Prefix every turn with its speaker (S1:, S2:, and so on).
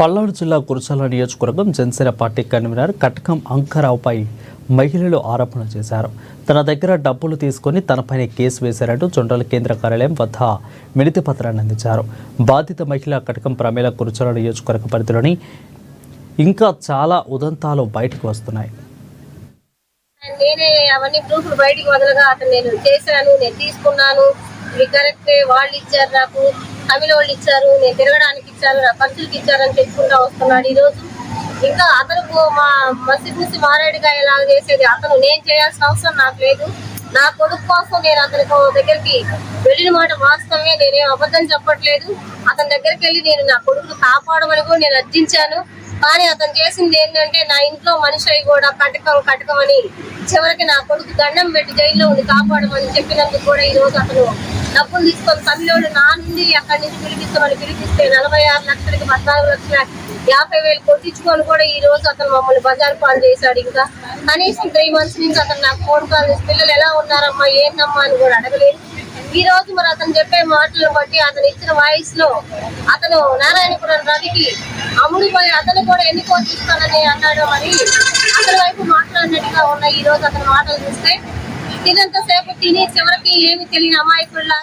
S1: పల్నాడు జిల్లా కుర్చాల నియోజకవర్గం Janasena party convener కటకం అంకారావుపై మహిళలు ఆరోపణ చేశారు. తన దగ్గర డబ్బులు తీసుకుని తనపైన కేసు వేశారంటూ జొండల కేంద్ర కార్యాలయం వద్ద వినతి పత్రాన్ని అందించారు. బాధిత మహిళ కటకం ప్రమేల కుర్చాల నియోజకవర్గ పరిధిలోని ఇంకా చాలా ఉదంతాలు బయటకు వస్తున్నాయి.
S2: నేనే అవన్నీ ప్రూఫ్లు బయటికి వదలగా అతను నేను చేశాను, నేను తీసుకున్నాను, ఇవి కరెక్టే, వాళ్ళు ఇచ్చారు, నాకు తమిళ వాళ్ళు ఇచ్చారు, నేను తిరగడానికి ఇచ్చారు, నా ఖర్చులకి ఇచ్చారని చెప్పుకుంటా వస్తున్నాడు. ఈరోజు ఇంకా అతను మా మసీద్ నుంచి మారేడుకాయ లాగా చేసేది అతను. నేను చేయాల్సిన అవసరం నాకు లేదు. నా కొడుకు కోసం నేను అతని దగ్గరికి వెళ్ళిన మాట వాస్తవమే, నేనేం అబద్ధం చెప్పట్లేదు. అతని దగ్గరికి వెళ్ళి నేను నా కొడుకును కాపాడమని కూడా నేను అర్జించాను. కానీ అతను చేసింది ఏంటంటే నా ఇంట్లో మనిషి అయి కూడా కటకమని చివరికి నా కొడుకు దండం పెట్టి జైల్లో ఉండి కాపాడమని చెప్పినందుకు కూడా ఈ రోజు అతను డబ్బులు తీసుకొని తమిళోడు నా నుండి అక్కడి నుంచి పిలిపిస్తే 46 లక్షలకి 14,50,000 కొట్టించుకొని కూడా ఈ రోజు అతను మమ్మల్ని బజారు పాలు చేశాడు. ఇంకా కనీసం 3 months నుంచి అతను నాకు ఫోన్ కాల్ చేసి పిల్లలు ఎలా ఉన్నారమ్మా, ఏంటమ్మా అని కూడా అడగలేదు. ఈ రోజు మరి అతను చెప్పే మాటలను బట్టి అతను ఇచ్చిన వాయిస్ లో అతను నారాయణపురం రవికి అమ్ముడిపోయి అతను కూడా ఎన్ని కోటిస్తానని అన్నాడు. మరి అతని వైపు మాట్లాడినట్టుగా ఉన్నాయి ఈ రోజు అతని మాటలు చూస్తే. తినంతసేపు తిని చివరికి ఏమి తెలియని అమాయకుల్లా